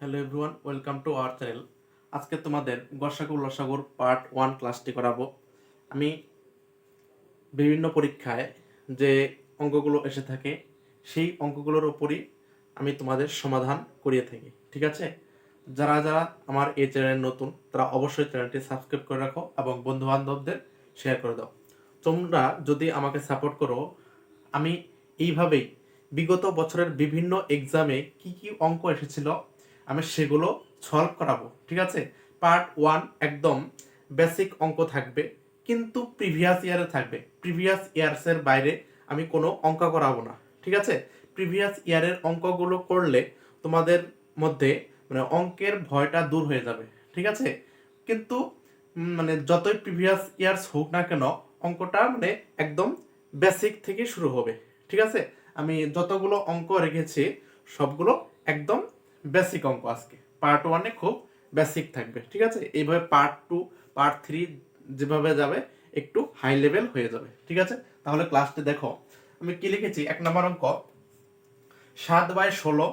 Hello everyone, welcome to our channel. আজকে তোমাদের গসাগু লসাগুর পার্ট 1 ক্লাসটি করাবো। আমি বিভিন্ন পরীক্ষায় যে অঙ্কগুলো এসে থাকে সেই অঙ্কগুলোর উপরই আমি তোমাদের সমাধান করিয়ে থাকি, ঠিক আছে? যারা যারা আমার এই চ্যানেলে নতুন তারা অবশ্যই চ্যানেলটি সাবস্ক্রাইব করে রাখো এবং বন্ধু বান্ধবদের শেয়ার করে দাও। তোমরা যদি আমাকে সাপোর্ট করো, আমি এইভাবেই বিগত বছরের বিভিন্ন এক্সামে কি কি অঙ্ক এসেছিল আমি সেগুলো সলভ করাবো, ঠিক আছে? পার্ট 1 একদম বেসিক অঙ্ক থাকবে, কিন্তু প্রিভিয়াস ইয়ারে থাকবে। প্রিভিয়াস ইয়ার্সের বাইরে আমি কোনো অঙ্ক করাবো না, ঠিক আছে? প্রিভিয়াস ইয়ারের অঙ্কগুলো করলে তোমাদের মধ্যে মানে অঙ্কের ভয়টা দূর হয়ে যাবে, ঠিক আছে? কিন্তু মানে যতই প্রিভিয়াস ইয়ার্স হোক না কেন, অঙ্কটা মানে একদম বেসিক থেকে শুরু হবে, ঠিক আছে? আমি যতগুলো অঙ্ক রেখেছি সবগুলো একদম বেসিক অঙ্ক। আজকে পার্ট 1-এ খুব বেসিক থাকবে, ঠিক আছে? এইভাবে পার্ট 2, পার্ট 3 যেভাবে যাবে একটু হাই লেভেল হয়ে যাবে, ঠিক আছে? তাহলে ক্লাসটি দেখো, আমি কি লিখেছি। 1 নম্বর অঙ্ক 7/16,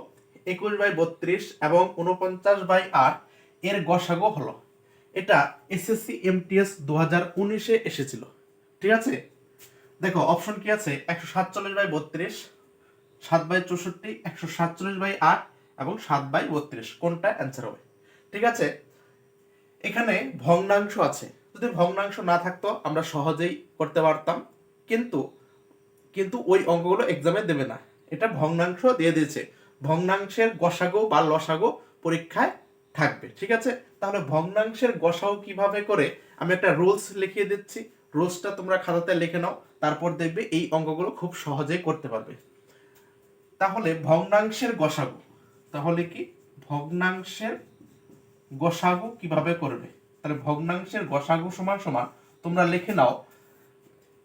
21/32 এবং 49/8 এর গসাগু হলো। এটা এসএসসি এমটিএস 2019-এ এসেছিল, ঠিক আছে? দেখো অপশন কি আছে, 147/32, 7/64, 147/8 এবং 7/32, কোনটা অ্যান্সার হবে? ঠিক আছে, এখানে ভগ্নাংশ আছে। যদি ভগ্নাংশ না থাকতো আমরা সহজেই করতে পারতাম, কিন্তু কিন্তু ওই অঙ্কগুলো এক্সামে দেবে না। এটা ভগ্নাংশ দিয়ে দিয়েছে, ভগ্নাংশের গসাগু বা লসাগু পরীক্ষায় থাকবে, ঠিক আছে? তাহলে ভগ্নাংশের গসাগু কিভাবে করে আমি একটা রুলস লিখিয়ে দিচ্ছি। রুলসটা তোমরা খাতাতে লিখে নাও, তারপর দেখবে এই অঙ্কগুলো খুব সহজেই করতে পারবে। তাহলে ভগ্নাংশের গসাগু, তাহলে কি ভগ্নাংশের গসাগু কিভাবে করবে? তাহলে ভগ্নাংশের গসাগু সমান সমান তোমরা লিখে নাও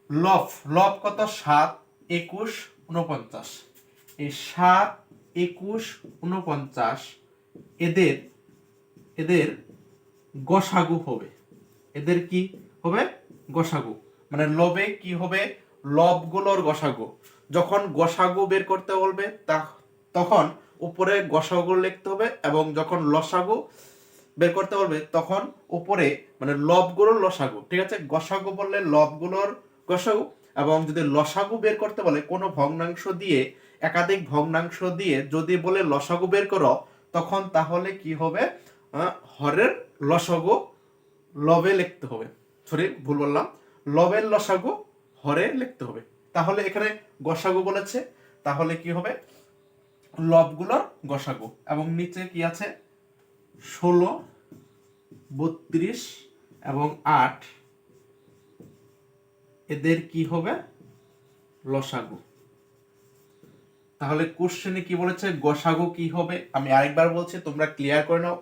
লব। লব কত? 7, 21, 49। এই 7, 21, 49 এদের এদের গসাগু হবে। এদের কি হবে? গসাগু। মানে লবে কি হবে? লবগুলোর গসাগু। যখন গসাগু বের করতে বলবে তখন উপরে গসাগু লিখতে হবে, এবং যখন লসাগু বের করতে বলবে তখন উপরে মানে লবগুলোর লসাগু, ঠিক আছে? গসাগু বললে লবগুলোর গসাগু, এবং যদি লসাগু বের করতে বলে কোনো ভগ্নাংশ দিয়ে, একাধিক ভগ্নাংশ দিয়ে যদি বলে লসাগু বের করো, তখন তাহলে কি হবে? হরের লসাগু লবে লিখতে হবে। সরি, ভুল বললাম, লবের লসাগু হরে লিখতে হবে। তাহলে এখানে গসাগু বলেছে, তাহলে কি হবে? লবগুলোর গসাগু। এবং নিচে কি আছে? 16, 32 এবং 8 এদের কি হবে? লসাগু। তাহলে কোশ্চেনে কি বলেছে? গসাগু কি হবে? আমি আরেকবার বলছি, তোমরা ক্লিয়ার করে নাও,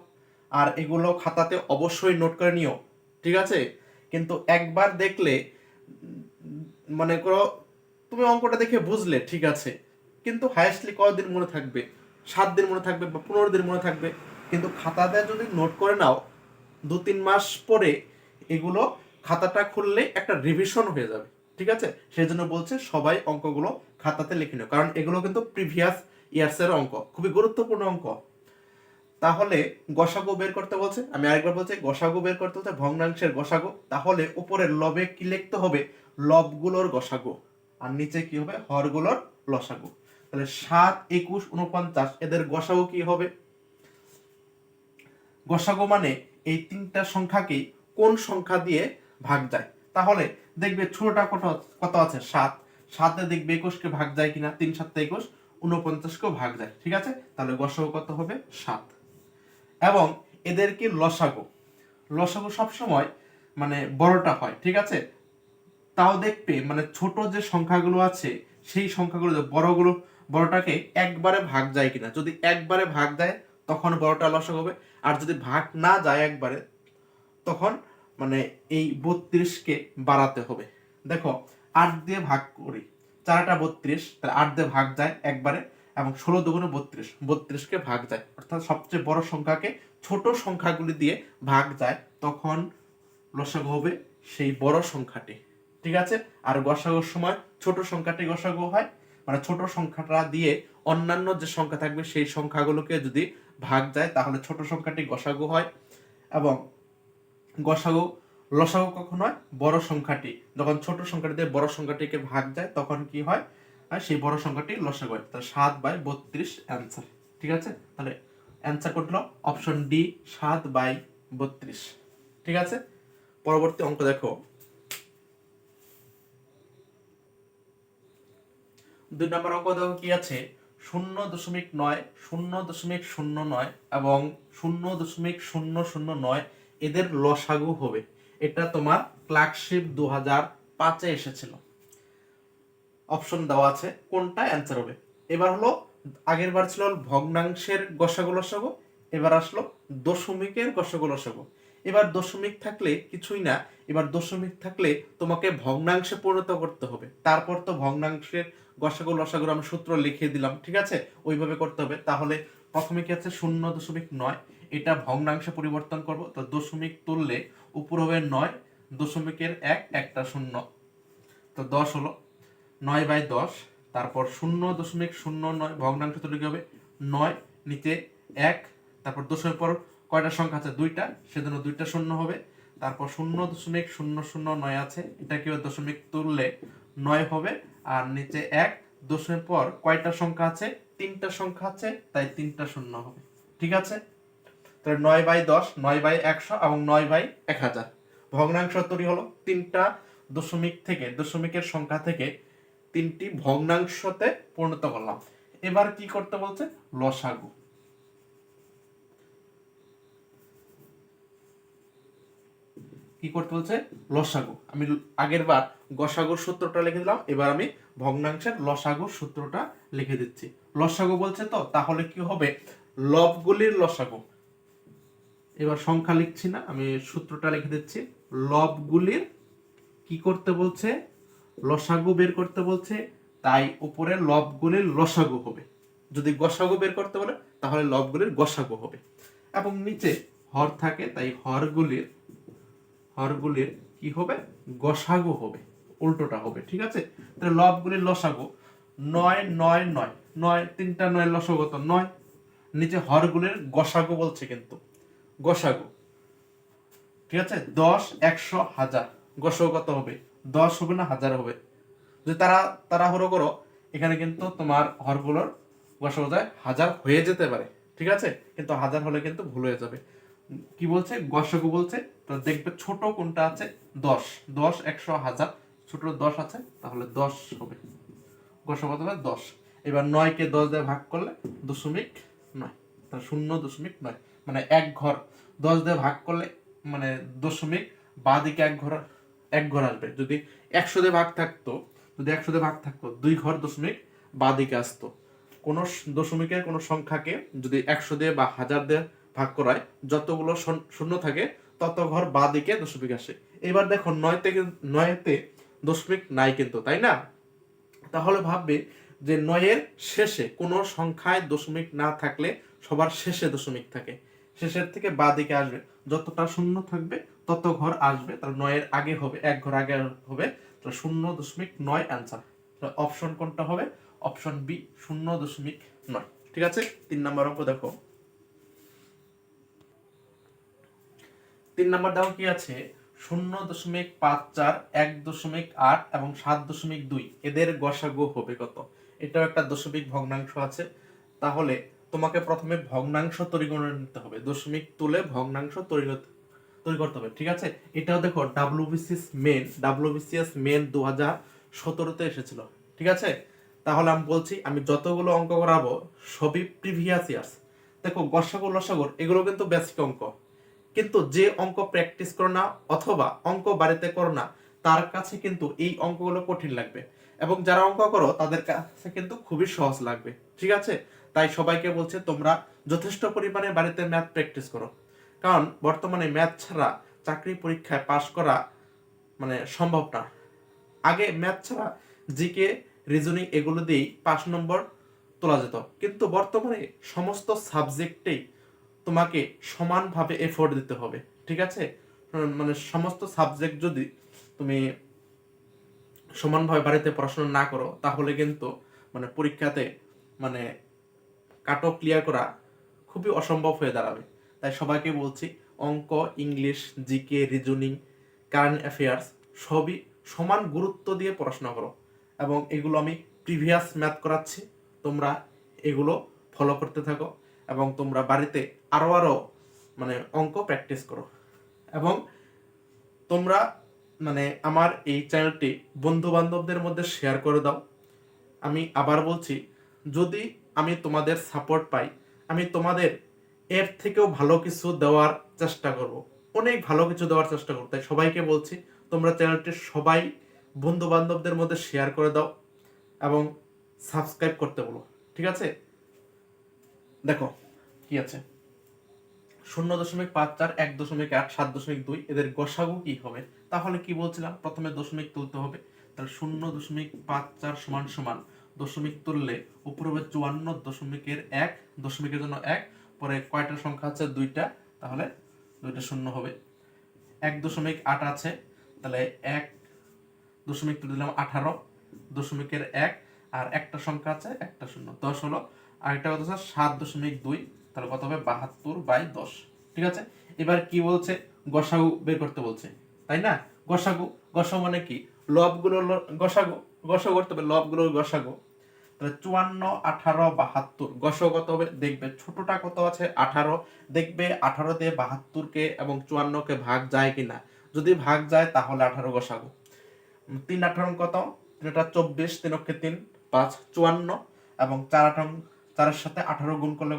আর এগুলো খাতাতে অবশ্যই নোট করে নিও, ঠিক আছে? কিন্তু একবার দেখলে মনে করো তুমি অঙ্কটা দেখে বুঝলে, ঠিক আছে, কিন্তু হায়েস্টলি কতদিন মনে থাকবে? 7 দিন মনে থাকবে বা 15 দিন মনে থাকবে। কিন্তু খাতাতে যদি নোট করে নাও 2-3 মাস পরে এগুলো খাতাটা খুললে একটা রিভিশন হয়ে যাবে, ঠিক আছে? সেই জন্য বলছে সবাই অঙ্কগুলো খাতাতে লিখে নিও, কারণ এগুলো কিন্তু প্রিভিয়াস ইয়ার্সের অঙ্ক, খুবই গুরুত্বপূর্ণ অঙ্ক। তাহলে গসাগু বের করতে বলছে, আমি আরেকবার বলছি, গসাগু বের করতে হচ্ছে ভগ্নাংশের গসাগু। তাহলে উপরের লবে কি লিখতে হবে? লবগুলোর গসাগু। আর নিচে কি হবে? হরগুলোর লসাগু। তাহলে 7, 21, 49 এদের গসাগু কি হবে? গসাগু মানে এই তিনটা সংখ্যাকেই কোন সংখ্যা দিয়ে ভাগ যায়। তাহলে দেখবে ছোটটা কত কত আছে? 7। 7-এ দেখবে 21-কে ভাগ যায় কিনা? 3 7 21, 49-কেও ভাগ যায়, ঠিক আছে? তাহলে গসাগু কত হবে? 7। এবং এদের কি লসাগু। লসাগু সবসময় মানে বড়টা হয়, ঠিক আছে? তাও দেখবে মানে ছোট যে সংখ্যাগুলো আছে সেই সংখ্যাগুলো বড়গুলো বড়টাকে একবারে ভাগ যায় কিনা। যদি একবারে ভাগ দেয় তখন বড়টা লসাগু হবে, আর যদি ভাগ না যায় একবারে তখন মানে এই 32-কে বাড়াতে হবে। দেখো 8 দিয়ে ভাগ করি, 4টা 32, তাহলে 8 দিয়ে ভাগ যায় একবারে, এবং 16 দুগুণে 32, 32-কে ভাগ যায়। অর্থাৎ সবচেয়ে বড় সংখ্যাকে ছোট সংখ্যাগুলি দিয়ে ভাগ যায়, তখন লসাগু হবে সেই বড় সংখ্যাটি, ঠিক আছে? আর গসাগুর সময় ছোট সংখ্যাটি গসাগু হয়, মানে ছোট সংখ্যাটা দিয়ে অন্যান্য যে সংখ্যা থাকবে সেই সংখ্যাগুলোকে যদি ভাগ যায় তাহলে ছোট সংখ্যাটি গসাগু হয়, এবং গসাগু লসাগু কখন হয়? বড় সংখ্যাটি যখন ছোট সংখ্যাটিতে বড় সংখ্যাটিকে ভাগ যায় তখন কি হয়? আর সেই বড় সংখ্যাটি লসাগু হয়। তাহলে 7/32 অ্যান্সার। ঠিক আছে, তাহলে অ্যান্সার কোনটা হলো? Option D, 7/32। ঠিক আছে, পরবর্তী অঙ্ক দেখো। 2 নম্বর অঙ্ক দেখো কি আছে, 0.9, 0.09 এবং 0.009 এদের লসাগু হবে। এটা তোমার ক্লার্কশিপ 2005-এ এসেছিল। অপশন দেওয়া আছে, কোনটা অ্যান্সার হবে? এবার হলো, আগের বার ছিল ভগ্নাংশের গসাগু লসাগু, এবার আসলো দশমিকের গসাগু লসাগু। এবার দশমিক থাকলে কিছুই না, এবার দশমিক থাকলে তোমাকে ভগ্নাংশে পরিণত করতে হবে, তারপর তো ভগ্নাংশের গসাগু লসাগুর আমি সূত্র লিখে দিলাম। ঠিক আছে, ওইভাবে করতে হবে। তাহলে প্রথমে কি আছে? 0.9, এটা ভগ্নাংশে পরিবর্তন করব, তো দশমিক তুললে উপর হবে 9, দশমিকের 1, একটা 0, তো 10 হলো 9/10। তারপর 0.09 ভগ্নাংশ তুলে কি হবে? 9, নিচে 1, তারপর দশমিক পর কয়টা সংখ্যা আছে? 2টা, সেজন্য 2টা শূন্য হবে। তারপর 0.009 আছে, এটা কি হবে? দশমিক তুললে 9 হবে, আর নিচে 1, দশমিক পর কয়টা সংখ্যা আছে? 3টা সংখ্যা আছে, তাই 3টা শূন্য হবে। ঠিক আছে, তাহলে 9/10, 9/100 এবং 9/1000 ভগ্নাংশ তৈরি হলো। 3টা দশমিক থেকে, দশমিকের সংখ্যা থেকে 3টি ভগ্নাংশতে পরিণত করলাম। এবার কি করতে বলছে? লসাগু। কি করতে বলছে? লসাগু। আমি আগের বার গসাগুর সূত্রটা লিখে দিলাম, এবার আমি ভগ্নাংশের লসাগুর সূত্রটা লিখে দিচ্ছি। লসাগু বলছে তো, তাহলে কি হবে? লবগুলির লসাগু। এবার সংখ্যা লিখছি না, আমি সূত্রটা লিখে দিচ্ছি। লবগুলির কি করতে বলছে? লসাগু বের করতে বলছে, তাই উপরে লবগুলির লসাগু হবে। যদি গসাগু বের করতে বলে তাহলে লবগুলির গসাগু হবে। এবং নিচে হর থাকে, তাই হরগুলির কি হবে? গসাগু হবে, উল্টোটা হবে। ঠিক আছে, তাহলে লবগুলির লসাগু 9, 9, 9, 9, 3টা 9 লসাগু তো 9। নিচে হরগুলির গসাগু বলছে, কিন্তু গসাগু। ঠিক আছে, 10, 100, 1000 গসাগু কত হবে? 10 হবে না 1000 হবে? যদি তাড়াহুড়ো করো, এখানে কিন্তু তোমার হরগুলোর গসাগু যায় 1000 হয়ে যেতে পারে। ঠিক আছে, কিন্তু 1000 হলে কিন্তু ভুল হয়ে যাবে। কি বলছে? গসাগু বলছে, তো দেখবে ছোট কোনটা আছে? 10, 10, 100, 1000, ছোট 10 আছে, তাহলে 10 হবে। গসাগু কত হবে? 10। এবার 9 কে 10 দিয়ে ভাগ করলে 0.9, তাহলে 0.9, মানে এক ঘর 10 দিয়ে ভাগ করলে মানে দশমিক বাঁ দিকে এক ঘর আসবে। যদি 100 দিয়ে ভাগ থাকতো, 2 ঘর দশমিক বাঁ দিকে আসতো। কোন দশমিকের কোন সংখ্যাকে যদি 100 দিয়ে বা 1000 দিয়ে ভাগ করায়, যতগুলো শূন্য থাকে তত ঘর বাঁ দিকে দশমিক আসে। এবার দেখো 9তে দশমিক নাই কিন্তু, তাই না? তাহলে ভাববে যে 9-এর শেষে কোন সংখ্যায় দশমিক না থাকলে সবার শেষে দশমিক থাকে, শেষের থেকে বাঁ দিকে আসবে, যতটা শূন্য থাকবে তত ঘর আসবে, তাহলে 9-এর আগে হবে, এক ঘর আগে হবে, তাহলে 0.9 অ্যান্সার। অপশন কোনটা হবে? Option B, 0.9। ঠিক আছে, 3 নম্বর অঙ্ক দেখো। 3 নম্বর দাও কি আছে? 0.54, 1.8 এবং 7.2 এদের গসাগু হবে কত? এটাও একটা দশমিক ভগ্নাংশ আছে। তাহলে তোমাকে প্রথমে ভগ্নাংশ তৈরি করে নিতে হবে, দশমিক তুলে ভগ্নাংশ তৈরি করতে হবে। ঠিক আছে, এটাও দেখো ডাব্লিউবিসিএস মেন 2017-তে এসেছিল। ঠিক আছে, তাহলে আমি বলছি, আমি যতগুলো অঙ্ক করাবো সবই প্রিভিয়াস ইয়ার্স। দেখো গসাগু লসাগুর এগুলো কিন্তু বেসিক অঙ্ক, কিন্তু যে অঙ্ক প্র্যাকটিস করো না অথবা অঙ্ক বাড়িতে করো না, তার কাছে কিন্তু এই অঙ্কগুলো কঠিন লাগবে, এবং যারা অঙ্ক করো তাদের কাছে কিন্তু খুবই সহজ লাগবে। ঠিক আছে, তাই সবাইকে বলছে তোমরা যথেষ্ট পরিমাণে বাড়িতে ম্যাথ প্র্যাকটিস করো, কারণ বর্তমানে ম্যাথ ছাড়া চাকরি পরীক্ষায় পাশ করা মানে সম্ভব না। আগে ম্যাথ ছাড়া জিকে, রিজনিং এগুলো দিয়েই 5 নম্বর তোলা যেত, কিন্তু বর্তমানে সমস্ত সাবজেক্টেই তোমাকে সমানভাবে এফোর্ট দিতে হবে। ঠিক আছে, মানে সমস্ত সাবজেক্ট যদি তুমি সমানভাবে বাড়িতে পড়াশোনা না করো তাহলে কিন্তু মানে পরীক্ষাতে মানে কাট অফ ক্লিয়ার করা খুবই অসম্ভব হয়ে দাঁড়াবে। তাই সবাইকে বলছি, অঙ্ক, English, GK, reasoning, current affairs সবই সমান গুরুত্ব দিয়ে পড়াশোনা করো। এবং এগুলো আমি প্রিভিয়াস ম্যাথ করাচ্ছি, তোমরা এগুলো ফলো করতে থাকো এবং তোমরা বাড়িতে আরও মানে অঙ্ক প্র্যাকটিস করো। এবং তোমরা মানে আমার এই চ্যানেলটি বন্ধু বান্ধবদের মধ্যে শেয়ার করে দাও। আমি আবার বলছি, যদি আমি তোমাদের সাপোর্ট পাই, আমি তোমাদের এর থেকেও ভালো কিছু দেওয়ার চেষ্টা করব, অনেক ভালো কিছু দেওয়ার চেষ্টা করব। তাই সবাইকে বলছি, তোমরা চ্যানেলটি সবাই বন্ধু বান্ধবদের মধ্যে শেয়ার করে দাও এবং সাবস্ক্রাইব করতে বলো, ঠিক আছে? দেখো কি আছে, 0.54, 1.8, 7.2 এদের গসাগু কি হবে? তাহলে কি বলছিলাম, প্রথমে দশমিক তুলতে হবে। তাহলে 0.54 সমান সমান দশমিক তুললে উপরে হবে 54, দশমিকের 1, দশমিকের জন্য 1, পরে কয়টা সংখ্যা আছে? 2টা, তাহলে 2টা শূন্য হবে। 1.8 আছে, তাহলে 1 দশমিক তুলে দিলাম 18, দশমিকের 1, আর একটা সংখ্যা আছে, একটা শূন্য, 10 হলো। আর একটা কথা হচ্ছে 7.2, তাহলে কত হবে? 72/10। ঠিক আছে, এবার কি বলছে? গসাগু বের করতে বলছে, তাই না? গসাগু, গসাগু মানে কি? লবগুলো গসাগু, গসাগু করতে হবে লবগুলোর গসাগু। তাহলে 54, 18, 72 গসাগু কত হবে? দেখবে ছোটটা কত আছে? 18, দেখবে 18 দিয়ে 72কে এবং 54কে ভাগ যায় কিনা। যদি ভাগ যায় তাহলে 18 গসাগু। 3 18 কত? 3 24, 3 3, 5 54, এবং 4 সাথে 18 গুণ করলে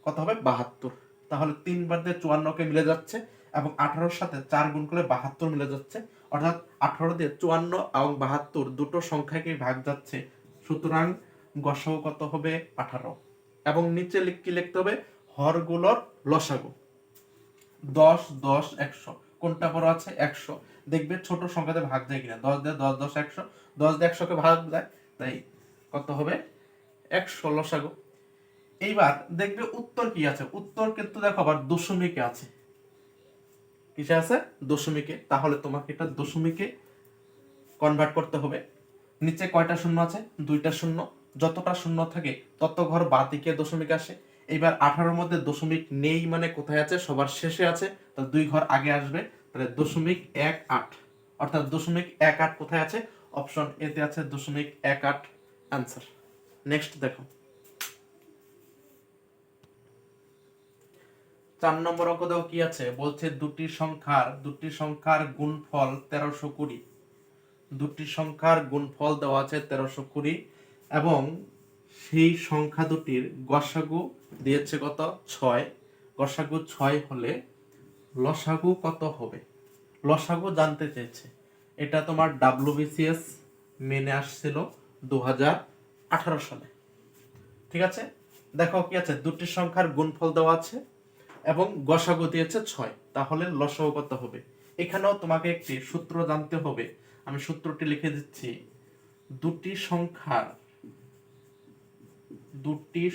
কত হবে? 72। তাহলে 3 বার দিয়ে 54কে মিলে যাচ্ছে এবং 18 সাথে 4 গুণ করলে 72 মিলে যাচ্ছে। অর্থাৎ 18 দিয়ে 54 এবং 72 দুটো সংখ্যাকে ভাগ যাচ্ছে, সুতরাং গসাগু কত হবে? 18। এবং নিচে কি লিখতে হবে? হরগুলোর লসাগু। 10 10 100 কোনটা বড় আছে? 100। দেখবে ছোট সংখ্যাতে ভাগ যায় কিনা। 10 দিয়ে 10 10 100, 10 দিয়ে 100কে ভাগ যায়, তাই কত হবে? 100 লসাগু। এইবার দেখবে উত্তর কি আছে? উত্তর কিন্তু দেখো আবার দশমিকে আছে। কিসে আছে? দশমিকে। তাহলে তোমাকে এটা দশমিকে কনভার্ট করতে হবে। নিচে কয়টা শূন্য আছে? 2টা শূন্য। যতটা শূন্য থাকে তত ঘর বাঁ দিকে দশমিক আসে। এবার 18-র মধ্যে দশমিক নেই মানে কোথায় আছে? সবার শেষে আছে, তাহলে 2 ঘর আগে আসবে, তাহলে 0.18। অর্থাৎ 0.18 কোথায় আছে? অপশন এ তে আছে 0.18 অ্যান্সার। নেক্সট দেখো, 4 নম্বর অঙ্ক দেখো কি আছে? বলছে দুটি সংখ্যার গুণফল 1320। দুটি সংখ্যার গুণফল দেওয়া আছে 1320 এবং সেই সংখ্যা দুটির গসাগু দিয়েছে কত? 6। গসাগু 6 হলে লসাগু কত হবে? লসাগু জানতে চেয়েছে। এটা তোমার WBCS মেনে আসছিল 2018 সালে। ঠিক আছে, দেখো কি আছে? দুটি সংখ্যার গুণফল দেওয়া আছে এবং গসাগু দিয়েছে 6, তাহলে লসাগু কত হবে? এখানেও তোমাকে একটি সূত্র জানতে হবে। আমি সূত্রটি লিখে দিচ্ছি। দুটি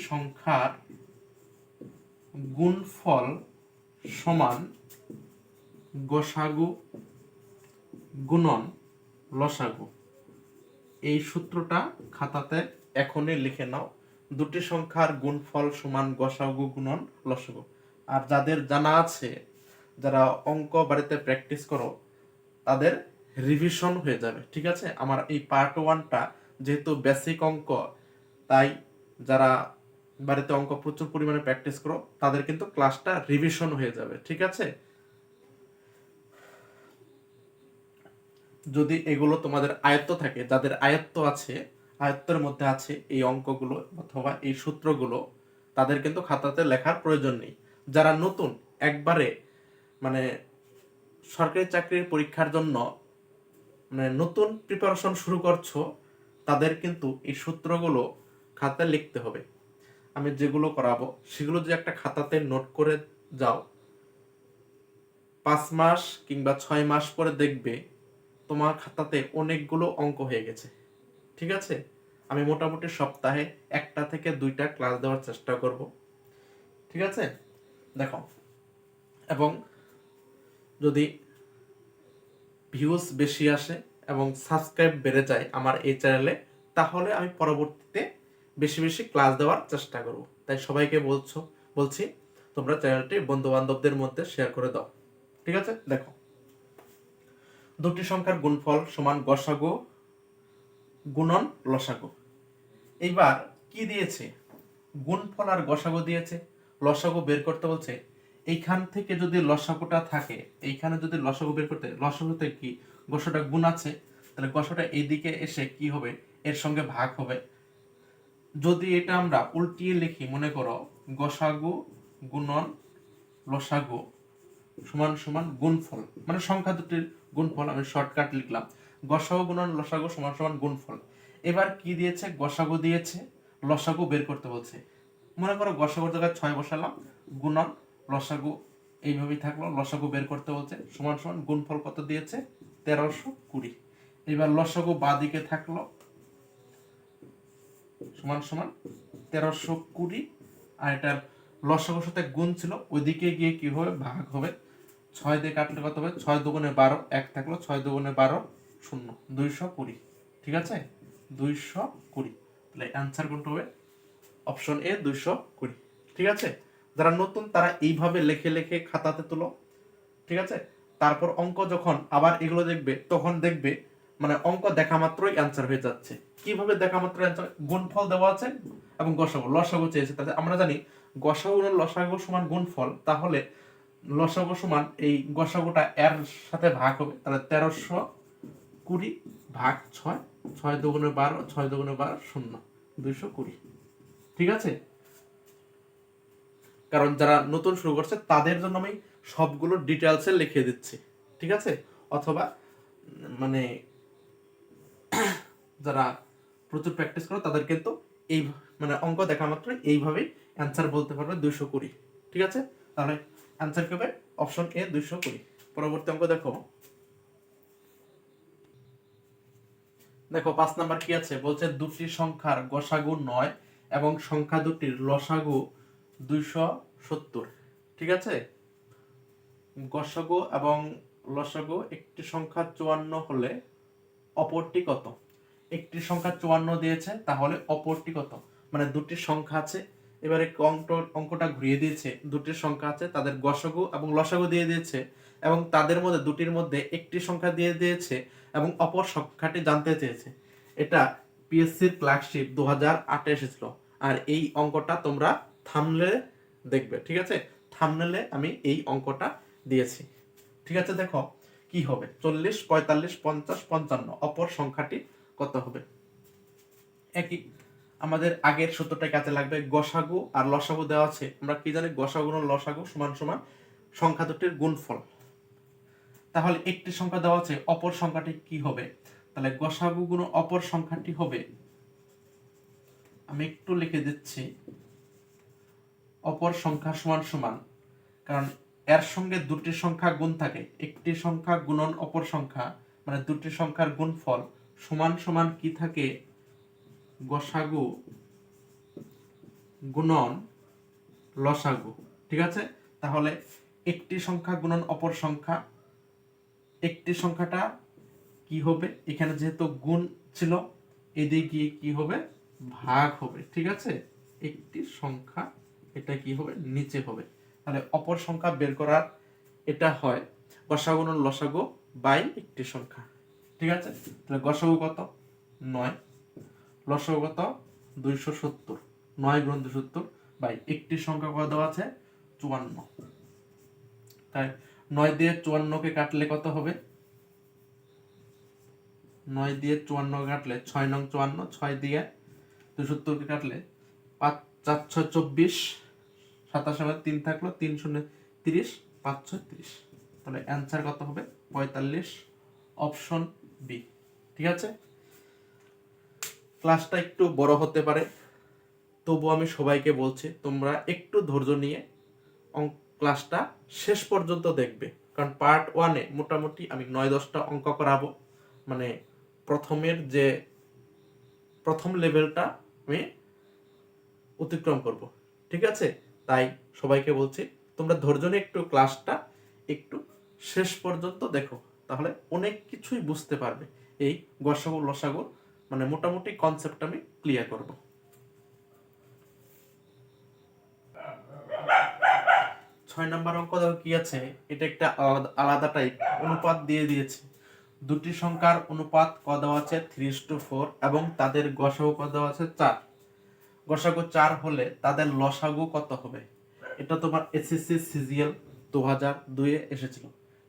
সংখ্যার গুণফল সমান গসাগু গুণন লসাগু। এই সূত্রটা খাতাতে এখনই লিখে নাও। দুটি সংখ্যার গুণফল সমান গসাগু গুণন লসাগু। আর যাদের জানা আছে, যারা অঙ্ক বাড়িতে প্র্যাকটিস করো, তাদের রিভিশন হয়ে যাবে। ঠিক আছে, আমার এই পার্ট 1টা যেহেতু বেসিক অঙ্ক, তাই যারা বাড়িতে অঙ্ক প্রচুর পরিমাণে প্র্যাকটিস করো তাদের কিন্তু ক্লাসটা রিভিশন হয়ে যাবে। ঠিক আছে, যদি এগুলো তোমাদের আয়ত্ত থাকে, যাদের আয়ত্ত আছে, আয়ত্তের মধ্যে আছে এই অঙ্কগুলো অথবা এই সূত্রগুলো, তাদের কিন্তু খাতাতে লেখার প্রয়োজন নেই। যারা নতুন একবারে মানে সরকারি চাকরির পরীক্ষার জন্য মানে নতুন প্রিপারেশন শুরু করছো, তাদের কিন্তু এই সূত্রগুলো খাতায় লিখতে হবে। আমি যেগুলো করাবো সেগুলো যদি একটা খাতাতে নোট করে যাও, 5 মাস কিংবা 6 মাস পরে দেখবে তোমার খাতাতে অনেকগুলো অঙ্ক হয়ে গেছে। ঠিক আছে, আমি মোটামুটি সপ্তাহে 1টা থেকে 2টা ক্লাস দেওয়ার চেষ্টা করব। ঠিক আছে, দেখো, এবং যদি ভিউজ বেশি আসে এবং সাবস্ক্রাইব বেড়ে যায় আমার এই চ্যানেলে, তাহলে আমি পরবর্তীতে বেশি বেশি ক্লাস দেওয়ার চেষ্টা করব। তাই সবাইকে বলছি তোমরা চ্যানেলটি বন্ধু বান্ধবদের মধ্যে শেয়ার করে দাও। ঠিক আছে, দেখো দুটি সংখ্যার গুণফল সমান গসাগু গুণন লসাগু। এইবার কি দিয়েছে, গুণফল আর গসাগু দিয়েছে, লসাগু বের করতে বলছে। এইখান থেকে যদি লসাগুটা থাকে, এইখানে যদি লসাগু বের করতে, লসাগুতে কি গসাটা গুণ আছে, তাহলে গসাটা এইদিকে এসে কি হবে, এর সঙ্গে ভাগ হবে। যদি এটা আমরা উল্টিয়ে লিখি, মনে করো গসাগু গুণন লসাগু সমান সমান গুণফল, মানে সংখ্যা দুটির গুণফল, আমি শর্টকাট লিখলাম গসাগু গুণন লসাগু সমান সমান গুণফল। এবার কি দিয়েছে, গসাগু দিয়েছে, লসাগু বের করতে বলছে। মনে করো গসাগুর জায়গায় 6 বসালাম, গুণন লসাগু এইভাবেই থাকলো, লসাগু বের করতে বলছে, সমান সমান গুণফল কত দিয়েছে 1320। এবার লসাগু বাঁ দিকে থাকলো, সমান সমান 1320, আর এটার লসাগুর সাথে গুণ ছিল, ওইদিকে গিয়ে কি হবে, ভাগ হবে। 6 দিয়ে কাটলে কত হবে, 6 দুগুণে 12, 1 থাকলো, 6 দুগুণে 12 শূন্য, 220। ঠিক আছে, 220। তাহলে অ্যান্সার কোনটা হবে, অপশন এ 220। ঠিক আছে, যারা নতুন তারা এইভাবে লেখে লেখে খাতাতে তুলো। ঠিক আছে, তারপর অঙ্ক যখন আবার এগুলো দেখবে, তখন দেখবে মানে অঙ্ক দেখা মাত্রই অ্যান্সার হয়ে যাচ্ছে। কিভাবে দেখা মাত্র অ্যান্সার, গুণফল দেওয়া আছে এবং গসাগু লসাগু চেয়েছে, তাহলে আমরা জানি গসাগু লসাগু সমান গুণফল, তাহলে লসাগু সমান এই গসাগুটা এর সাথে ভাগ হবে, তাহলে 1320 ভাগ 6, 6 দুগুণে 12, 6 দুগুণে 12 শূন্য, 220। ঠিক আছে, কারণ যারা নতুন শুরু করছে তাদের জন্য আমি সবগুলো ডিটেলসে লিখে দিচ্ছি। ঠিক আছে, অথবা মানে যারা প্রচুর প্র্যাকটিস করো তাদের কিন্তু এই মানে অঙ্ক দেখা মাত্র এইভাবেই অ্যান্সার বলতে পারবে 220। ঠিক আছে, তাহলে অ্যান্সার কি হবে, অপশন এ 220। পরবর্তী অঙ্ক দেখো, দেখো 5 নাম্বার কি আছে, বলছে দুটি সংখ্যার গসাগু 9 এবং সংখ্যা দুটির লসাগু 270। ঠিক আছে, গসাগু এবং লসাগু একটি সংখ্যা 54 হলে অপরটি কত। একটি সংখ্যা 54 দিয়েছে, তাহলে অপরটি কত, মানে দুটি সংখ্যা আছে। এবারে অঙ্কটা ঘুরিয়ে দিয়েছে, দুটি সংখ্যা আছে, তাদের গসাগু এবং লসাগু দিয়ে দিয়েছে, এবং তাদের মধ্যে দুটির মধ্যে একটি সংখ্যা দিয়ে দিয়েছে এবং অপর সংখ্যাটি জানতে চেয়েছে। এটা পিএসসির ক্লার্কশিপ 2008 এসেছিল। আর এই অঙ্কটা তোমরা থাম্বনেলে দেখবে। ঠিক আছে, থাম্বনেলে আমি এই অঙ্কটা দিয়েছি। ঠিক আছে, দেখো কি হবে, 40 45 50 55 অপর সংখ্যাটি কত হবে। একই আমাদের আগের সূত্রটা কাজে লাগবে, গসাগু আর লসাগু দেওয়া আছে, আমরা কি জানি গসাগু আর লসাগু সমান সমান সংখ্যা দুটির গুণফল। তাহলে একটি সংখ্যা দেওয়া আছে, অপর সংখ্যাটি কি হবে, তাহলে গসাগু গুণ অপর সংখ্যাটি হবে, আমি একটু লিখে দিচ্ছি, অপর সংখ্যা সমান সমান, কারণ এর সঙ্গে দুটি সংখ্যা গুণ থাকে, একটি সংখ্যা গুণন অপর সংখ্যা, মানে দুটি সংখ্যার গুণফল সমান সমান কি থাকে, গসাগু গুণন লসাগু। ঠিক আছে, তাহলে একটি সংখ্যা গুণন অপর সংখ্যা, একটি সংখ্যাটা কি হবে, এখানে যেহেতু গুণ ছিল এদিকে গিয়ে কি হবে, ভাগ হবে। ঠিক আছে, একটি সংখ্যা এটা কি হবে, নিচে হবে। তাহলে অপর সংখ্যা বের করার এটা হয় গসাগু গুণন লসাগু বাই একটি সংখ্যা। ঠিক আছে, তাহলে গসাগু কত 9, লসাগু কত 270, 9 গুণ 270 বাই একটি সংখ্যা কত দেওয়া আছে 54। তাই 9 দিয়ে 54 কে কাটলে কত হবে, 9 দিয়ে 54 কে কাটলে 6 নং 54, 6 দিয়ে 270 কে কাটলে 5 4 6 24, 27 3 থাকলো, 3 শূন্য 30, 5 6 30। তাহলে অ্যান্সার কত হবে 45, অপশন বি। ঠিক আছে, ক্লাসটা একটু বড় হতে পারে, তবু আমি সবাইকে বলছি তোমরা একটু ধৈর্য নিয়ে ক্লাসটা শেষ পর্যন্ত দেখবে, কারণ পার্ট 1-এ মোটামুটি আমি 9-10টা অঙ্ক করাবো, মানে প্রথম লেভেলটা আমি অতিক্রম করব। ঠিক আছে, তাই সবাইকে বলছি তোমরা ধৈর্য নিয়ে একটু ক্লাসটা একটু শেষ পর্যন্ত দেখো, তাহলে অনেক কিছুই বুঝতে পারবে। এই গসাগু লসাগু মানে মোটামুটি কনসেপ্ট আমি ক্লিয়ার করব। 6 নম্বর অঙ্ক দেখো কি আছে, এটা একটা আলাদা টাইপ অনুপাত দিয়ে দিয়েছে। দুটি সংখ্যার অনুপাত ক দেওয়া আছে 3:4 এবং তাদের গসাগু ক দেওয়া আছে 4। গসাগু 4 হলে তাদের লসাগু কত হবে? এটা তোমার এসএসসি সিজিএল 2002 এ এসেছিল।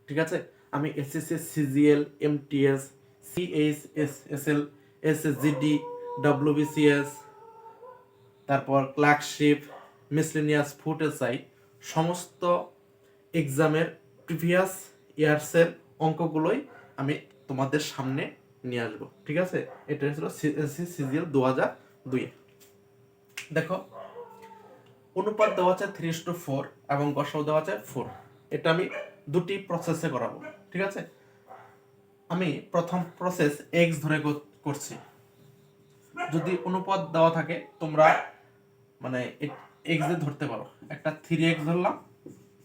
ঠিক আছে, আমি SSC CGL, MTS, CHSL, এসএসজিডি, WBCS, তারপর ক্লার্কশিপ, মিসলেনিয়াস ফুড এসআই সমস্ত এক্সামের প্রিভিয়াস ইয়ার্সের অঙ্কগুলোই আমি তোমাদের সামনে নিয়ে আসবো। ঠিক আছে, এটা ছিল সিজিএল 2002। দেখো অনুপাত দেওয়া আছে 3:4 এবং গসাগু দেওয়া আছে 4। এটা আমি দুটি প্রসেসে করাবো। ঠিক আছে, আমি প্রথম প্রসেস এক্স ধরে করছি। যদি অনুপাত দেওয়া থাকে তোমরা মানে এক্স এ ধরতে পারো। একটা 3x ধরলাম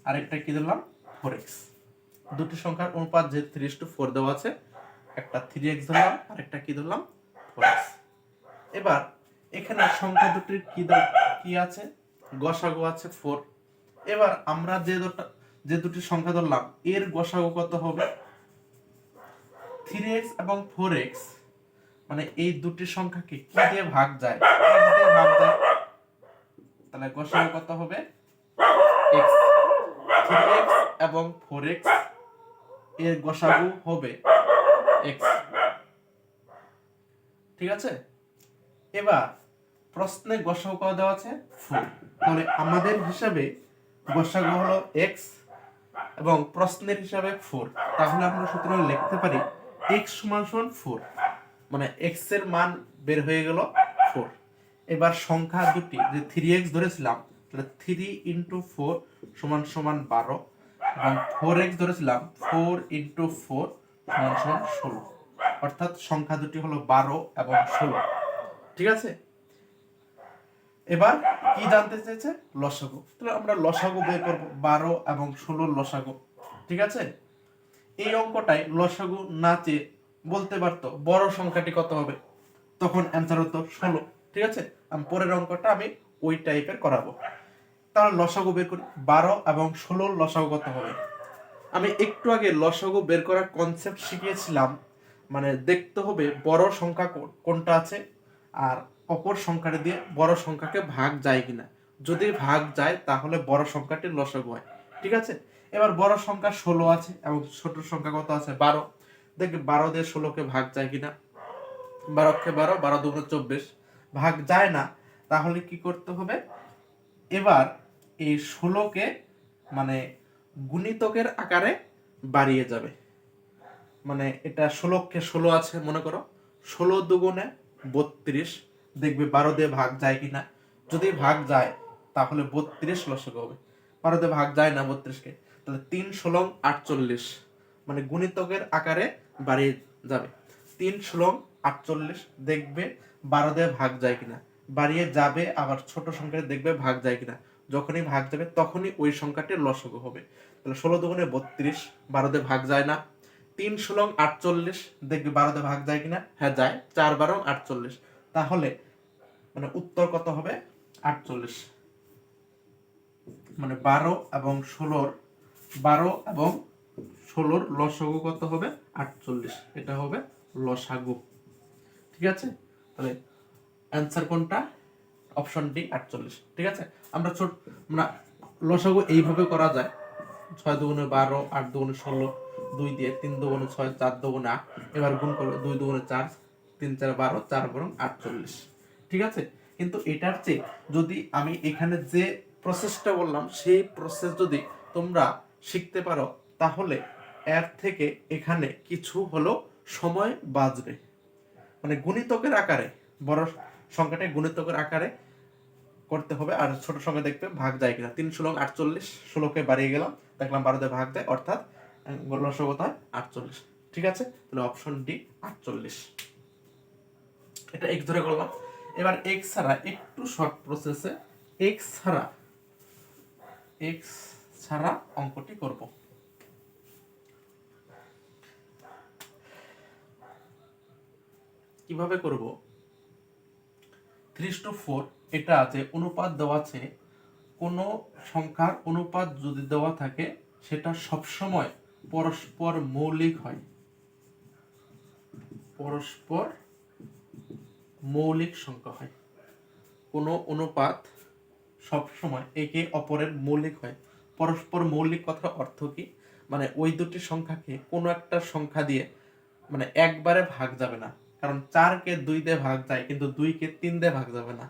আর একটা কি ধরলাম 4x। দুটি সংখ্যার অনুপাত যে 3:4 দেওয়া আছে, একটা 3x ধরলাম আর একটা কি ধরলাম 4x। এবার এখানে সংখ্যা দুটির কি আছে, গসাগু আছে 4। এবার আমরা যে দুটি সংখ্যা ধরলাম এর গসাগু কত হবে? 3x এবং 4x মানে এই দুটি সংখ্যাকে কি দিয়ে ভাগ যায়? x দিয়ে ভাগ যায়, তাহলে গসাগু কত হবে? x। 3x এবং 4x এর গসাগু হবে x। ঠিক আছে, এবার প্রশ্নে গসাগু কত দেওয়া আছে 4। তাহলে আমাদের হিসাবে গসাগু হলো x এবং প্রশ্নের হিসাবে 4। তাহলে আমরা সুতরাং লিখতে পারি x সমান 4, মানে x এর মান বের হয়ে গেল 4। এবার সংখ্যা দুটি যে 3x ধরেছিলাম, তাহলে 3 × 4 সমান 12 এবং 4x ধরেছিলাম 4 × 4 সমান 16। অর্থাৎ সংখ্যা দুটি হলো 12 এবং 16। ঠিক আছে, এবার কি জানতে চাইছে? লসাগু। তাহলে আমরা লসাগু বের করব, 12 এবং 16 লসাগু। ঠিক আছে, এই অঙ্কটায় লসাগু না চেয়ে বলতে পারতো বড় সংখ্যাটি কত হবে, তখন অ্যান্সার হতো 16। ঠিক আছে, আমি পরের অঙ্কটা আমি ওই টাইপের করাবো। তাহলে লসাগু বের করি, 12 এবং 16 লসাগু কত হবে? আমি একটু আগে লসাগু বের করার কনসেপ্ট শিখিয়েছিলাম, মানে দেখতে হবে বড় সংখ্যা কোনটা আছে আর অপর সংখ্যাটা দিয়ে বড় সংখ্যাকে ভাগ যায় কিনা। যদি ভাগ যায় তাহলে বড় সংখ্যাটির লসাগু হয়। ঠিক আছে, এবার বড় সংখ্যা 16 আছে এবং ছোট সংখ্যা কত আছে 12। দেখবে 12 দিয়ে 16কে ভাগ যায় কিনা। 12 12, 12 2 24, ভাগ যায় না। তাহলে কি করতে হবে? এবার এই 16কে মানে গুণিতকের আকারে বাড়িয়ে যাবে। মানে এটা 16কে 16 আছে মনে করো, 16 দুগুণে 32। দেখবে 12 দিয়ে ভাগ যায় কিনা। যদি ভাগ যায় তাহলে 32 লসাগু হবে। 12 দিয়ে ভাগ যায় না 32কে, তাহলে 3 16 48, মানে গুণিতকের আকারে বাড়িয়ে যাবে। 3 16 48 দেখবে 12 দিয়ে ভাগ যায় কিনা, বাড়িয়ে যাবে। আবার ছোট সংখ্যা দেখবে ভাগ যায় কিনা। যখনই ভাগ যাবে তখনই ওই সংখ্যাটির লসাগু হবে। তাহলে 16 দুগুণে 32, 12 দিয়ে ভাগ যায় না। 3 16 48 দেখবে 12 দিয়ে ভাগ যায় কিনা, হ্যাঁ যায়, 4 12 48। তাহলে মানে উত্তর কত হবে? 48। মানে 12 এবং 16 লসাগু কত হবে? 48। এটা হবে লসাগু। ঠিক আছে, তাহলে অ্যান্সার কোনটা? Option D 48। ঠিক আছে, আমরা লসাগু এইভাবে করা যায়। 6 দুগুণে 12, 8 দুগুণে 16, 2 দিয়ে 3 দুগুণে 6, 4 দুগুণে 8। এবার গুণ করবে 2 দুগুণে 4, 3 4 12, 4 বরং 48। ঠিক আছে, কিন্তু এটার চেয়ে যদি আমি এখানে যে প্রসেসটা বললাম সেই প্রসেস যদি তোমরা শিখতে পারো তাহলে এর থেকে এখানে কিছু হলো সময় বাঁচবে। মানে গুণিতকের আকারে বড় সংখ্যাটা গুণিতকের আকারে করতে হবে, আর ছোট সংখ্যা দেখবে ভাগ যায় কিনা। 3 16 48, 16কে বাড়িয়ে গেলাম, দেখলাম 12 দিয়ে ভাগ যায়, অর্থাৎ লসাগু হয় 48। ঠিক আছে, তাহলে অপশন ডি 48। এটা x ধরে করলাম। এবার x ছাড়া একটু শর্ট প্রসেসে x ছাড়া অঙ্কটি করব। কিভাবে করব? 3:4 এটা আছে, অনুপাত দেওয়া আছে কোনো সংখ্যার অনুপাত যদি দেওয়া থাকে সেটা সবসময় পরস্পর মৌলিক হয়, পরস্পর মৌলিক সংখ্যা হয়। কোনো অনুপাত সবসময় একে অপরের মৌলিক হয়। পরস্পর মৌলিক কথার অর্থ কি, মানে ওই দুটি সংখ্যাকে কোনো একটা সংখ্যা দিয়ে মানে একবারে ভাগ যাবে না, কারণ 4কে 2 দিয়ে ভাগ যায় কিন্তু 2কে 3 দিয়ে ভাগ যাবে না,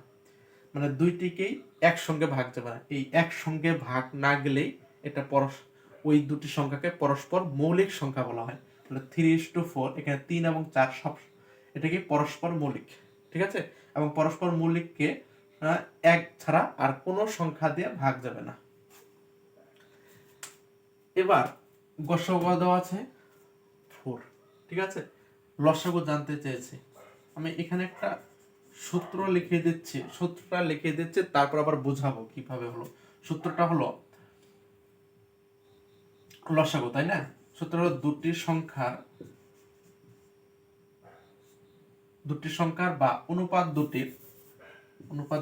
মানে দুইটিকেই একসঙ্গে ভাগ যাবে না। এই একসঙ্গে ভাগ না গেলেই এটা ওই দুটি সংখ্যাকে পরস্পর মৌলিক সংখ্যা বলা হয়। তাহলে 3:4 এখানে 3 এবং 4 সব এটাকে পরস্পর মৌলিক, ঠিক আছে। এবং পরস্পর মৌলিককে এক ছাড়া আর কোনো সংখ্যা দিয়ে ভাগ যাবে না। এবার গসাগু দেওয়া আছে 4, ঠিক আছে। লসাগু জানতে চেয়েছে, আমি এখানে একটা সূত্রটা লিখে দিচ্ছি, তারপর আবার বোঝাবো কিভাবে হলো। সূত্রটা হলো লসাগু, তাই না? সূত্র হলো দুটি সংখ্যার বা অনুপাত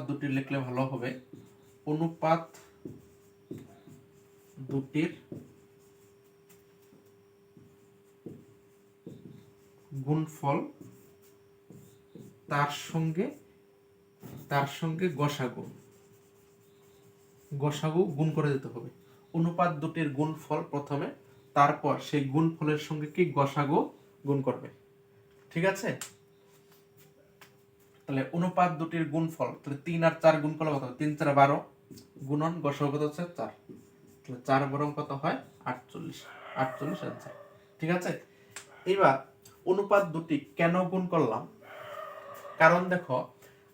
দুটির লিখলে ভালো হবে। অনুপাত দুটির গুণফল তার সঙ্গে গসাগু গুণ করে দিতে হবে। অনুপাত দুটির গুণফল প্রথমে, তারপর সেই গুণফলের সঙ্গে কি গসাগু গুণ করবে, ঠিক আছে। তাহলে অনুপাত দুটির গুণফল, তাহলে 3 আর 4 গুণ করলে কত হবে? 3 4 12 গুণন গসাগু কত হচ্ছে 4, তাহলে 4 বরং কত হয় 48 আনসার, ঠিক আছে। এবার অনুপাত দুটি কেন গুণ করলাম, কারণ দেখো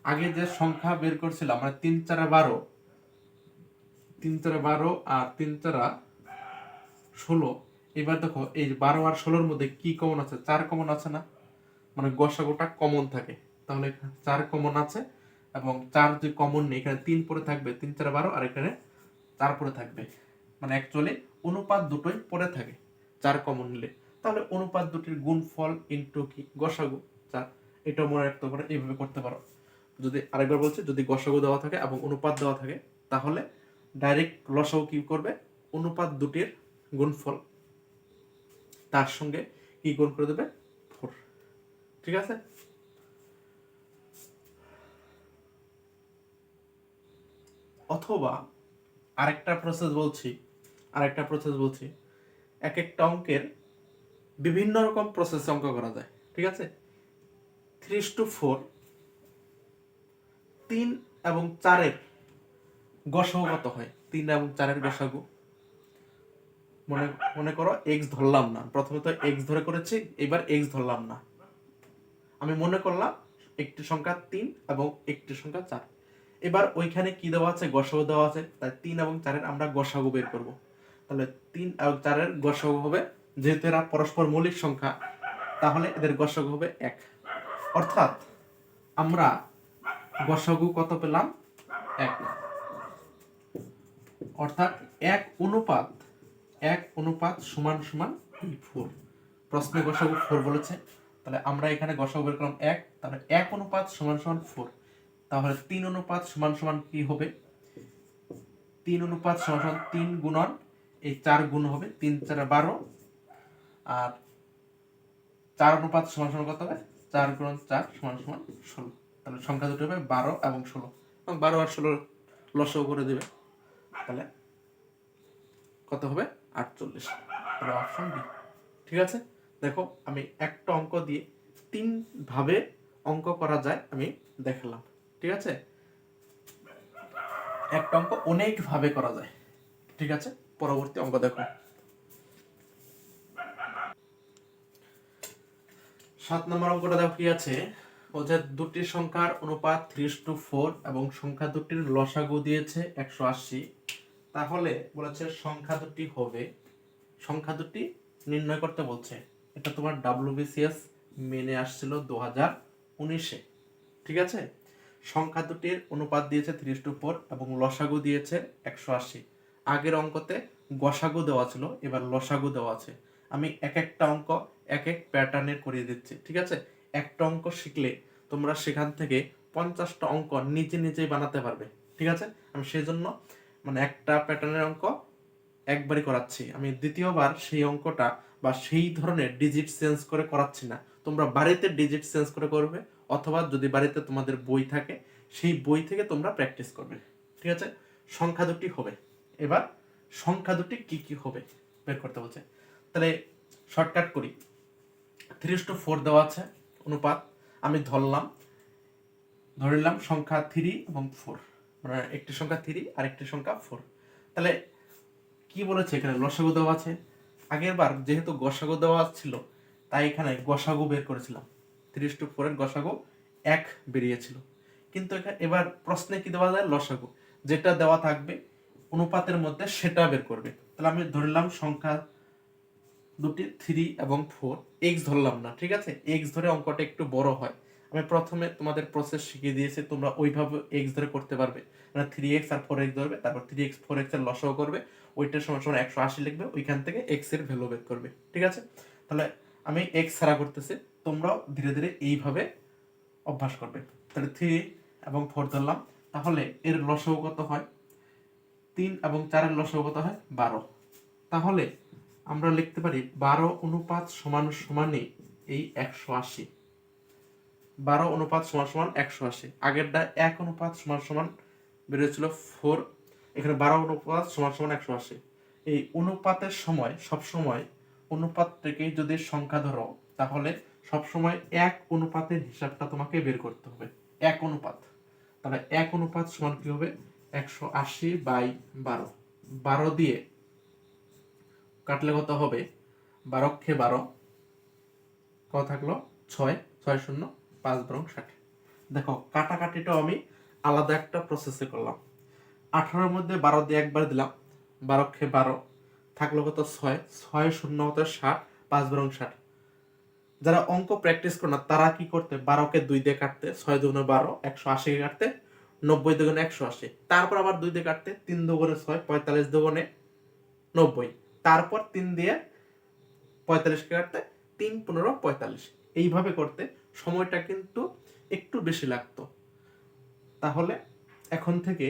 আগে যে সংখ্যা বের করছিলাম মানে 3 4 12 আর 3 4 16, এবার দেখো এই 12 আর 16 মধ্যে কি কমন আছে? 4 কমন আছে না, মানে গসাগুটা কমন থাকে। তাহলে 4 কমন আছে এবং 4 যদি কমন নেই, এখানে 3 পরে থাকবে, 3 4 12 আর এখানে 4 পরে থাকবে, মানে অ্যাকচুয়ালি অনুপাত দুটোই পরে থাকে 4 কমন নিলে। তাহলে অনুপাত দুটির গুণফল ইনটু কি গসাগু 4, এটা মনে রাখতে পারো, এইভাবে করতে পারো। যদি আরেকবার বলছি, যদি গসাগু দেওয়া থাকে এবং অনুপাত দেওয়া থাকে তাহলে ডাইরেক্ট লসাগু কি করবে? অনুপাত দুটির গুণফল তার সঙ্গে কি গুণ করে দেবে? 4, ঠিক আছে। অথবা আরেকটা প্রসেস বলছি, এক একটা অঙ্কের বিভিন্ন রকম প্রসেস অঙ্ক করা যায়, ঠিক আছে। 3:4 3 এবং 4-এর গসাগু কত হয়? 3 এবং 4-এর গসাগু মনে করো এক্স ধরলাম না, প্রথমে তো এক্স ধরে করেছি, এবার এক্স ধরলাম না, আমি মনে করলাম একটি সংখ্যা 3 এবং একটি সংখ্যা 4। এবার ওইখানে কি দেওয়া আছে? গসাগু দেওয়া আছে, তাই 3 এবং 4-এর আমরা গসাগু বের করব। তাহলে 3 এবং 4-এর গসাগু হবে, যেহেতু এরা পরস্পর মৌলিক সংখ্যা, তাহলে এদের গসাগু হবে 1। অর্থাৎ আমরা গসাগু কত পেলাম? 1। অর্থাৎ 1 অনুপাত সমান 4। প্রশ্নে গসাগু 4 বলেছে, তাহলে আমরা এখানে গসাগু বের করলাম 1, তাহলে 1 অনুপাত সমান 4। তাহলে 3 অনুপাত সমান কি হবে? 3 অনুপাত সমান 3 গুণন এই 4 গুণ হবে 3 4 12, আর 4 অনুপাত সমান কত হবে? 4 গুণন 4 সমান 16। তাহলে সংখ্যা দুটো হবে 12 এবং 16, এবং 12 আর 16 লসাগু করে দেবে, তাহলে কত হবে? 48। তাহলে অপশন বি, ঠিক আছে। দেখো আমি একটা অঙ্ক দিয়ে 3 ভাবে অঙ্ক করা যায় আমি দেখালাম, ঠিক আছে। একটা অঙ্ক অনেক ভাবে করা যায়, ঠিক আছে। পরবর্তী অঙ্ক দেখো। 7 নম্বর অঙ্কটা দেখো কি আছে, বলছে দুটি সংখ্যার অনুপাত 3:4 এবং সংখ্যা দুটির লসাগু দিয়েছে 180। তাহলে বলেছে সংখ্যা দুটি নির্ণয় করতে বলছে। এটা তোমার WBCS মেনে আসছিল 2019-এ, ঠিক আছে। সংখ্যা দুটির অনুপাত দিয়েছে 3:4 এবং লসাগু দিয়েছে 180। আগের অঙ্কতে গসাগু দেওয়া ছিল, এবার লসাগু দেওয়া আছে। আমি এক একটা অঙ্ক এক এক প্যাটার্নের করিয়ে দিচ্ছি, ঠিক আছে। একটা অঙ্ক শিখলে তোমরা সেখান থেকে 50টা অঙ্ক নিজেই বানাতে পারবে, ঠিক আছে। আমি সেই জন্য মানে একটা প্যাটার্নের অঙ্ক একবারই করাচ্ছি, আমি দ্বিতীয়বার সেই অঙ্কটা বা সেই ধরনের ডিজিট চেঞ্জ করে করাচ্ছি না। তোমরা বাড়িতে ডিজিট চেঞ্জ করে করবে, অথবা যদি বাড়িতে তোমাদের বই থাকে সেই বই থেকে তোমরা প্র্যাকটিস করবে। ঠিক আছে, সংখ্যা দুটি হবে। এবার সংখ্যা দুটি কি কি হবে বের করতে বলছে। তাহলে শর্টকাট করি। 3:4 দেওয়া আছে অনুপাত, আমি ধরে নিলাম সংখ্যা 3 এবং 4, মানে একটি সংখ্যা 3 আর একটি সংখ্যা 4। তাহলে কি বলেছে এখানে লসাগু দেওয়া আছে। আগের বার যেহেতু গসাগু দেওয়া ছিল তাই এখানে গসাগু বের করেছিলাম। 3:4 এর গসাগু 1 বেরিয়েছিল। কিন্তু এবার প্রশ্নে কি দেওয়া যায়, লসাগু যেটা দেওয়া থাকবে অনুপাতের মধ্যে সেটা বের করবে। তাহলে আমি ধরলাম সংখ্যা দুটি 3 এবং 4, এক্স ধরলাম না, ঠিক আছে, এক্স ধরে অঙ্কটা একটু বড় হয়। আমি প্রথমে তোমাদের প্রসেস শিখিয়ে দিয়েছি, তোমরা ওইভাবে এক্স ধরে করতে পারবে, মানে 3x আর 4x ধরবে, তারপর 3x 4x এর লসাগু করবে, ওইটার সমান সমান 180 লিখবে, ওইখান থেকে x এর ভ্যালু বের করবে। ঠিক আছে, তাহলে আমি x ছাড়া করতেছি, তোমরাও ধীরে ধীরে এইভাবে অভ্যাস করবে। তাহলে 3 এবং 4 ধরলাম, তাহলে এর লসাগু কত হয়, 3 এবং 4 এর লসাগু কত হয় 12। তাহলে আমরা লিখতে পারি 12 অনুপাত সমান সমানই এই 180। 12 অনুপাত সমান সমান 180, আগেরটা 1 অনুপাত সমান সমান বেরিয়েছিল 4, এখানে 12 অনুপাত সমান সমান 180। এই অনুপাতের সময় সবসময় অনুপাত থেকে যদি সংখ্যা ধরো তাহলে সবসময় 1 অনুপাতের হিসাবটা তোমাকে বের করতে হবে। 1 অনুপাত, তাহলে 1 অনুপাত সমান কি হবে 180/12। 12 দিয়ে কাটলে কত হবে, 12 × 12 কত থাকলো 6, 6 শূন্য 5 বরং 60। দেখো কাটাকাটিটাও আমি আলাদা একটা প্রসেসে করলাম। 18-এর মধ্যে 12 দিয়ে একবার দিলাম, 12 × 12 থাকলো কত 6, 6 শূন্য হতে 60, 5 বরং 60। যারা অঙ্ক প্র্যাকটিস করে না তারা কি করতে, 12-কে 2 দিয়ে কাটতে, 6 দুগুণে 12, 180-কে কাটতে, 90 দুগুণে 180, তারপর আবার 2 দিয়ে কাটতে, 3 দুগুণে 6, 45 দুগুণে 90, তারপর 3 দিয়ে 45-কে কাটতে, 3 15 45। এইভাবে করতে সময়টা কিন্তু একটু বেশি লাগতো। তাহলে এখন থেকে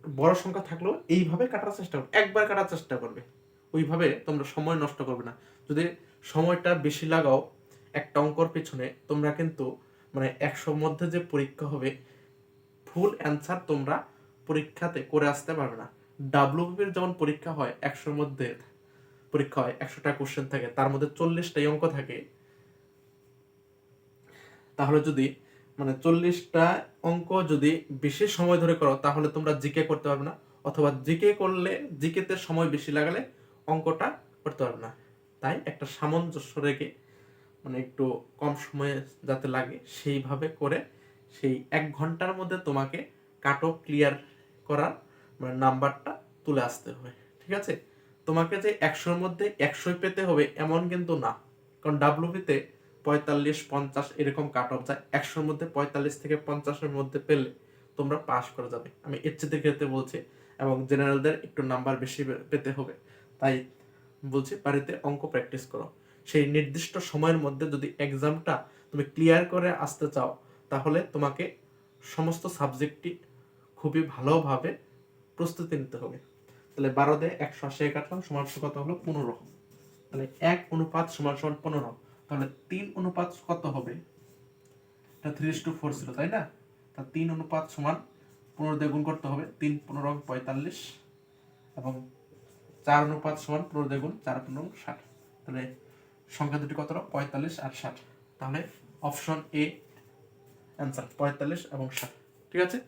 বড় সংখ্যা থাকলেও এইভাবে কাটার চেষ্টা করবে, একবার কাটার চেষ্টা করবে, ওইভাবে তোমরা সময় নষ্ট করবে না। যদি সময়টা বেশি লাগাও একটা অঙ্কর পিছনে, তোমরা কিন্তু মানে 100 মধ্যে যে পরীক্ষা হবে ফুল অ্যান্সার তোমরা পরীক্ষাতে করে আসতে পারবে না। ডাব্লিউবিপির যেমন পরীক্ষা হয় 100 মধ্যে পরীক্ষা হয়, 100টা কোশ্চেন থাকে, তার মধ্যে 40টাই অঙ্ক থাকে। তাহলে যদি মানে 40টা অঙ্ক যদি বেশি সময় ধরে করো তাহলে তোমরা জিকে করতে পারবে না, অথবা জিকে করলে জিকেতে সময় বেশি লাগালে অঙ্কটা করতে পারবে না। তাই একটা সামঞ্জস্য রেখে মানে একটু কম সময়ে যাতে লাগে সেইভাবে করে সেই 1 ঘন্টার মধ্যে তোমাকে কাট অফ ক্লিয়ার করার মানে নাম্বারটা তুলে আসতে হবে। ঠিক আছে, তোমাকে যে 100-এর মধ্যে 100 পেতে হবে এমন কিন্তু না, কারণ ডাব্লিউবিতে 45-50 এরকম কাট অফ যায়। 100-এর মধ্যে 45 থেকে 50-এর মধ্যে পেলে তোমরা পাস করে যাবে, আমি এর চেয়ে ক্ষেত্রে বলছি। এবং জেনারেলদের একটু নাম্বার বেশি পেতে হবে, তাই বলছি বাড়িতে অঙ্ক প্র্যাকটিস করো। সেই নির্দিষ্ট সময়ের মধ্যে যদি এক্সামটা তুমি ক্লিয়ার করে আসতে চাও তাহলে তোমাকে সমস্ত সাবজেক্টই খুবই ভালোভাবে প্রস্তুতি নিতে হবে। তাহলে 12 দিয়ে 180 কাটলাম, সমান কত হলো 15। তাহলে 1 অনুপাত সমান সমান 15, তাহলে 3 অনুপাত কত হবে, এটা 3:4 ছিল তাই না, তা 3 অনুপাত সমান 15 দিয়ে গুণ করতে হবে, 3 15 45, এবং 4 অনুপাত সমান 15 দিয়ে গুণ 4 15 60। তাহলে সংখ্যা দুটি কত হলো 45 আর 60। তাহলে অপশন এ অ্যান্সার 45 এবং 60। ঠিক আছে,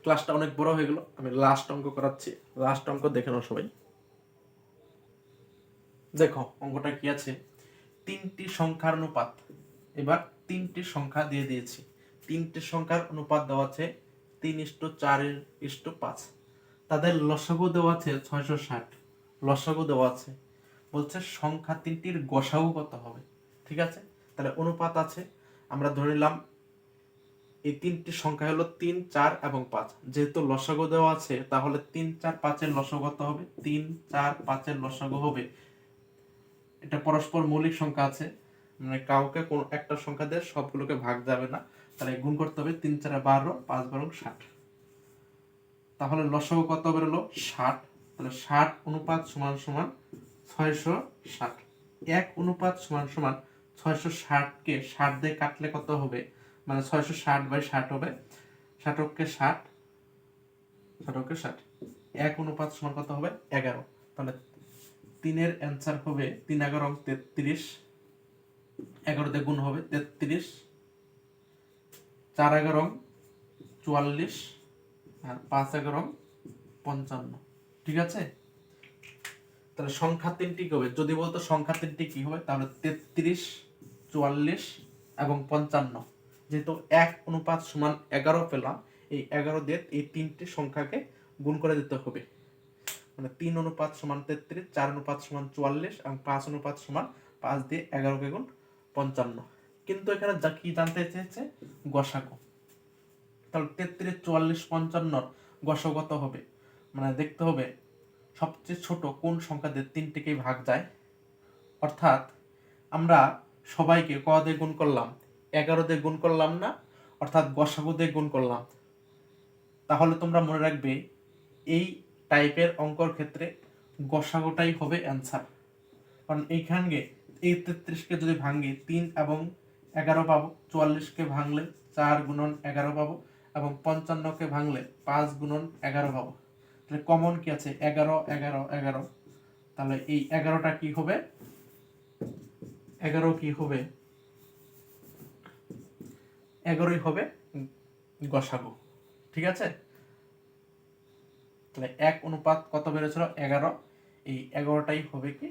ক্লাসটা অনেক বড় হয়ে গেল, আমি লাস্ট অঙ্ক করাচ্ছি, লাস্ট অঙ্ক দেখে নাও সবাই। দেখো অঙ্কটা কি আছে, 3টি সংখ্যার অনুপাত। এবার 3টি সংখ্যা দিয়ে দিয়েছি, 3টি সংখ্যার অনুপাত দেওয়া আছে 3:4:5, তাদের লসাগু দেওয়া আছে 660, লসাগু দেওয়া আছে, বলছে সংখ্যা 3টির গসাগু কত হবে। ঠিক আছে, তাহলে অনুপাত আছে, আমরা ধরে নিলাম এই 3টি সংখ্যা হলো 3 4 এবং 5, যেহেতু লসাগু দেওয়া আছে তাহলে 3 4 5 এর লসাগু কত হবে, 3 4 5 এর লসাগু হবে, এটা পরস্পর মৌলিক সংখ্যা আছে, মানে কাউকে কোন একটা সংখ্যা দিয়ে সবগুলোকে ভাগ যাবে না, তাহলে গুণ করতে হবে, 3 4 12, 5 12 60। তাহলে লসাগু কত বেরোলো 60, তাহলে 60:60 = 660। 1:660 660 কে 60 দিয়ে কাটলে কত হবে, মানে 660/60 হবে, 60 1:60 কত হবে 11। তাহলে 3-এর অ্যান্সার হবে 3×11 = 33, 11 দিয়ে গুণ হবে 33, 4×11 = 44 আর 5×11 = 55। ঠিক আছে, তাহলে সংখ্যা তিনটি কি হবে, যদি বলতো সংখ্যা তিনটি কি হবে তাহলে 33, 44 এবং 55। যেহেতু 1:11 পেলাম, এই 11 দিয়ে এই তিনটি সংখ্যাকে গুণ করে দিতে হবে, মানে 3:33, 4:44 এবং 5:5 দিয়ে 11 গুণ 55। কিন্তু এখানে কি জানতে চেয়েছে, গসাগু। তাহলে 33, 44, 55 গসাগু কত হবে, মানে দেখতে হবে সবচেয়ে ছোট কোন সংখ্যা দিয়ে তিনটিকেই ভাগ যায়। অর্থাৎ আমরা সবাইকে ক দিয়ে গুণ করলাম, 11 দিয়ে গুণ করলাম না, অর্থাৎ গসাগু দিয়ে গুণ করলাম। তাহলে তোমরা মনে রাখবে এই টাইপের অঙ্কর ক্ষেত্রে গসাগুটাই হবে অ্যান্সার। কারণ এইখানে এই 33কে যদি ভাঙি 3 এবং 11 পাবো, 44কে ভাঙলে 4×11 পাবো এবং 55কে ভাঙলে 5×11 পাবো। তাহলে কমন কি আছে 11 11 11, তাহলে এই 11টা কি হবে, 11 কি হবে, 11ই হবে গসাগু। ঠিক আছে, তাহলে 1 কত বেড়েছিল 11, এই 11টাই হবে কি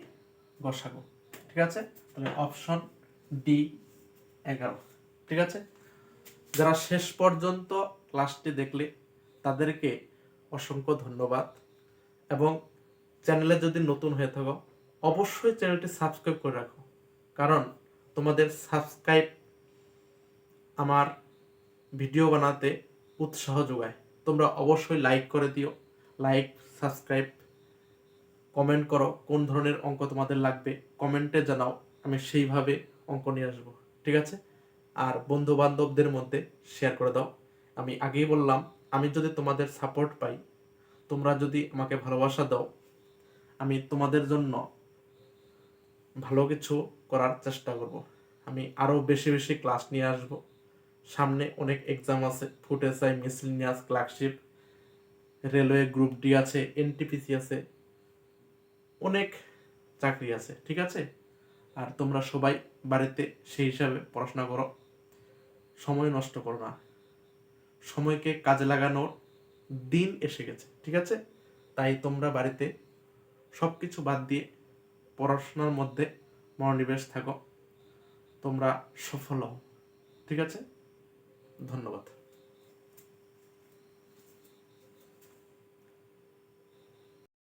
গসাগু। ঠিক আছে, তাহলে অপশন ডি 11। ঠিক আছে, যারা শেষ পর্যন্ত ক্লাসটি দেখলে তাদেরকে অসংখ্য ধন্যবাদ, এবং চ্যানেলে যদি নতুন হয়ে থাকো অবশ্যই চ্যানেলটি সাবস্ক্রাইব করে রাখো, কারণ তোমাদের সাবস্ক্রাইব আমার ভিডিও বানাতে উৎসাহ যোগায়। তোমরা অবশ্যই লাইক করে দিও, লাইক সাবস্ক্রাইব, কমেন্ট করো কোন ধরনের অঙ্ক তোমাদের লাগবে, কমেন্টে জানাও, আমি সেইভাবে অঙ্ক নিয়ে আসবো। ঠিক আছে, আর বন্ধু বান্ধবদের মধ্যে শেয়ার করে দাও। আমি আগেই বললাম, আমি যদি তোমাদের সাপোর্ট পাই, তোমরা যদি আমাকে ভালোবাসা দাও, আমি তোমাদের জন্য ভালো কিছু করার চেষ্টা করব। আমি আরও বেশি বেশি ক্লাস নিয়ে আসব। সামনে অনেক এক্সাম আছে, food SI, miscellaneous, clerkship, railway group D আছে, এনটিপিসি আছে, অনেক চাকরি আছে। ঠিক আছে, আর তোমরা সবাই বাড়িতে সেই হিসাবে পড়াশোনা করো, সময় নষ্ট করো না, সময়কে কাজে লাগানোর দিন এসে গেছে। ঠিক আছে, তাই তোমরা বাড়িতে সব কিছু বাদ দিয়ে পড়াশোনার মধ্যে মনোনিবেশ থাকো, তোমরা সফল হও। ঠিক আছে, ধন্যবাদ।